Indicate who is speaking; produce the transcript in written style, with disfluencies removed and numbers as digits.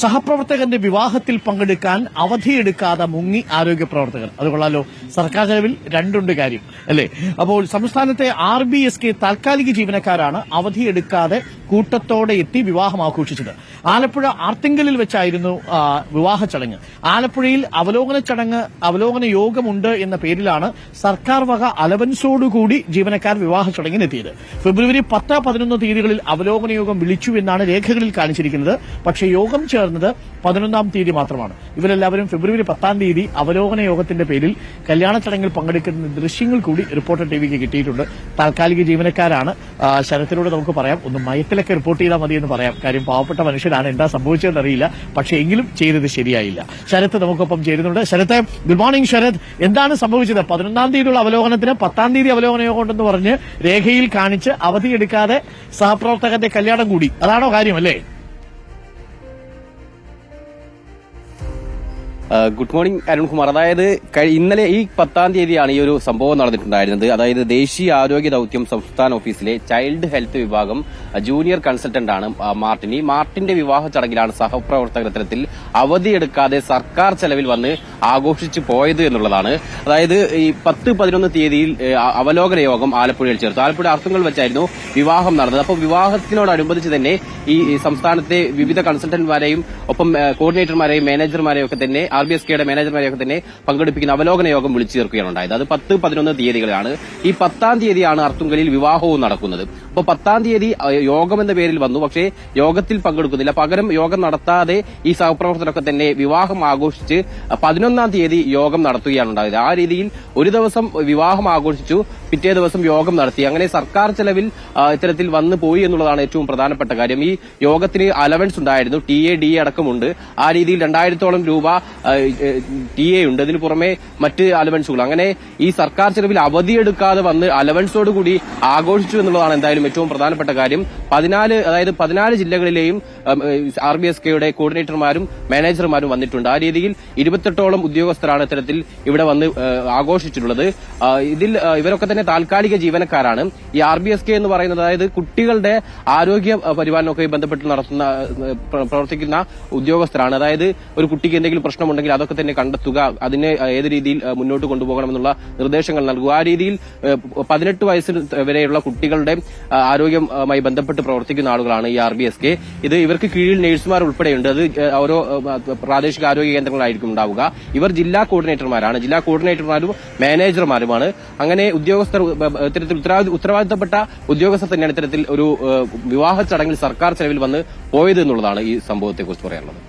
Speaker 1: സഹപ്രവർത്തകന്റെ വിവാഹത്തിൽ പങ്കെടുക്കാൻ അവധിയെടുക്കാതെ മുങ്ങി ആരോഗ്യ പ്രവർത്തകർ. അത് കൊള്ളാലോ, സർക്കാർ ചെലവിൽ രണ്ടുണ്ട് കാര്യം അല്ലേ. അപ്പോൾ സംസ്ഥാനത്തെ RBSK താൽക്കാലിക ജീവനക്കാരാണ് അവധിയെടുക്കാതെ കൂട്ടത്തോടെ എത്തി വിവാഹം ആഘോഷിച്ചത്. ആലപ്പുഴ ആർത്തിങ്കലിൽ വെച്ചായിരുന്നു വിവാഹ ചടങ്ങ്. ആലപ്പുഴയിൽ അവലോകന യോഗമുണ്ട് എന്ന പേരിലാണ് സർക്കാർ വക അലവൻസോടുകൂടി ജീവനക്കാർ വിവാഹ ചടങ്ങിനെത്തിയത്. ഫെബ്രുവരി 10, 11 തീയതികളിൽ അവലോകന യോഗം വിളിച്ചു എന്നാണ് രേഖകളിൽ കാണിച്ചിരിക്കുന്നത്. പക്ഷേ യോഗം ചേർന്നത് 11-ാം തീയതി മാത്രമാണ്. ഇവരെല്ലാവരും ഫെബ്രുവരി 10-ാം തീയതി അവലോകന യോഗത്തിന്റെ പേരിൽ കല്യാണ ചടങ്ങിൽ പങ്കെടുക്കുന്ന ദൃശ്യങ്ങൾ കൂടി റിപ്പോർട്ടർ ടിവിക്ക് കിട്ടിയിട്ടുണ്ട്. താൽക്കാലിക ജീവനക്കാരാണ്. ശരത്തിലൂടെ നമുക്ക് പറയാം, ഒന്ന് മയത്തിലൊക്കെ റിപ്പോർട്ട് ചെയ്താൽ മതി എന്ന് പറയാം. കാര്യം പാവപ്പെട്ട മനുഷ്യരാണ്, എന്താ സംഭവിച്ചതെന്ന് അറിയില്ല. പക്ഷേ എങ്കിലും ചെയ്തത് ശരിയായില്ല. ശരത്ത് നമുക്കൊപ്പം ചേരുന്നുണ്ട്. Sarath, good morning Sarath. എന്താണ് സംഭവിച്ചത്? 11-ാം തീയതിയുള്ള അവലോകനത്തിന് 10-ാം തീയതി അവലോകന യോഗം ഉണ്ടെന്ന് പറഞ്ഞ് രേഖയിൽ കാണിച്ച് അവധിയെടുക്കാതെ സഹപ്രവർത്തകന്റെ കല്യാണം കൂടി, അതാണോ കാര്യം അല്ലേ?
Speaker 2: Good morning Arunkumar. അതായത് ഇന്നലെ ഈ 10-ാം തീയതിയാണ് ഈ ഒരു സംഭവം നടന്നിട്ടുണ്ടായിരുന്നത്. അതായത് ദേശീയ ആരോഗ്യ ദൌത്യം സംസ്ഥാന ഓഫീസിലെ ചൈൽഡ് ഹെൽത്ത് വിഭാഗം ജൂനിയർ കൺസൾട്ടന്റ് ആണ് മാർട്ടിൻ. ഈ മാർട്ടിന്റെ വിവാഹ ചടങ്ങിലാണ് സഹപ്രവർത്തകർ ഇത്തരത്തിൽ അവധിയെടുക്കാതെ സർക്കാർ ചെലവിൽ വന്ന് ആഘോഷിച്ചു പോയത് എന്നുള്ളതാണ്. അതായത് ഈ 10, 11 തീയതിയിൽ അവലോകന യോഗം ആലപ്പുഴയിൽ ചേർത്തു. ആലപ്പുഴ അർത്തുങ്കൽ വെച്ചായിരുന്നു വിവാഹം നടന്നത്. അപ്പോൾ വിവാഹത്തിനോടനുബന്ധിച്ച് തന്നെ ഈ സംസ്ഥാനത്തെ വിവിധ കൺസൾട്ടന്റ്മാരെയും ഒപ്പം കോർഡിനേറ്റർമാരെയും മാനേജർമാരെയും ഒക്കെ തന്നെ RBSKയുടെ മാനേജർമാരെയൊക്കെ തന്നെ പങ്കെടുപ്പിക്കുന്ന അവലോകന യോഗം വിളിച്ചു ചേർക്കുകയാണ് ഉണ്ടായത്. അത് 10, 11 തീയതികളാണ്. ഈ 10-ാം തീയതിയാണ് അർത്തുങ്കലിൽ വിവാഹവും നടക്കുന്നത്. അപ്പോൾ 10-ാം തീയതി യോഗം എന്ന പേരിൽ വന്നു, പക്ഷേ യോഗത്തിൽ പങ്കെടുക്കുന്നില്ല. പകരം യോഗം നടത്താതെ ഈ സഹപ്രവർത്തകരൊക്കെ തന്നെ വിവാഹം ആഘോഷിച്ച് 11-ാം തീയതി യോഗം നടത്തുകയാണ് ഉണ്ടായത്. ആ രീതിയിൽ ഒരു ദിവസം വിവാഹം ആഘോഷിച്ചു, പിറ്റേ ദിവസം യോഗം നടത്തി. അങ്ങനെ സർക്കാർ ചെലവിൽ ഇത്തരത്തിൽ വന്നു പോയി എന്നുള്ളതാണ് ഏറ്റവും പ്രധാനപ്പെട്ട കാര്യം. ഈ യോഗത്തിന് അലവൻസ് ഉണ്ടായിരുന്നു, TA, DA അടക്കമുണ്ട്. ആ രീതിയിൽ 2000-ഓളം രൂപ TA ഉണ്ട്. ഇതിന് പുറമെ മറ്റ് അലവൻസുകൾ. അങ്ങനെ ഈ സർക്കാർ ചെലവിൽ അവധിയെടുക്കാതെ വന്ന് അലവൻസോടുകൂടി ആഘോഷിച്ചു എന്നുള്ളതാണ് എന്തായാലും ഏറ്റവും പ്രധാനപ്പെട്ട കാര്യം. 14 ജില്ലകളിലെയും RBSKയുടെ കോർഡിനേറ്റർമാരും മാനേജർമാരും വന്നിട്ടുണ്ട്. ആ രീതിയിൽ 28ഓളം ഉദ്യോഗസ്ഥരാണ് ഇത്തരത്തിൽ ഇവിടെ വന്ന് ആഘോഷിച്ചിട്ടുള്ളത്. ഇവരൊക്കെ തന്നെ താൽക്കാലിക ജീവനക്കാരാണ്. ഈ RBSK എന്ന് പറയുന്നത് അതായത് കുട്ടികളുടെ ആരോഗ്യ പരിപാലനമൊക്കെ ബന്ധപ്പെട്ട് പ്രവർത്തിക്കുന്ന ഉദ്യോഗസ്ഥരാണ്. അതായത് ഒരു കുട്ടിക്ക് എന്തെങ്കിലും പ്രശ്നമുണ്ടെങ്കിൽ അതൊക്കെ തന്നെ കണ്ടെത്തുക, അതിനെ ഏത് രീതിയിൽ മുന്നോട്ട് കൊണ്ടുപോകണമെന്നുള്ള നിർദ്ദേശങ്ങൾ നൽകുക. ആ രീതിയിൽ 18 വയസ്സിന് വരെയുള്ള കുട്ടികളുടെ ആരോഗ്യവുമായി ബന്ധപ്പെട്ട് പ്രവർത്തിക്കുന്ന ആളുകളാണ് ഈ RBSK. ഇവർക്ക് കീഴിൽ നഴ്സുമാർ ഉൾപ്പെടെയുണ്ട്. അത് ഓരോ പ്രാദേശിക ആരോഗ്യ കേന്ദ്രങ്ങളായിരിക്കും ഉണ്ടാവുക. ഇവർ ജില്ലാ കോർഡിനേറ്റർമാരാണ്. ജില്ലാ കോർഡിനേറ്റർമാരും മാനേജർമാരുമാണ്. അങ്ങനെ ഇത്തരത്തിൽ ഉത്തരവാദിത്തപ്പെട്ട ഉദ്യോഗസ്ഥർ തന്നെയാണ് ഇത്തരത്തിൽ ഒരു വിവാഹ ചടങ്ങിൽ സർക്കാർ ചെലവിൽ വന്ന് പോയത് എന്നുള്ളതാണ് ഈ സംഭവത്തെക്കുറിച്ച് പറയാനുള്ളത്.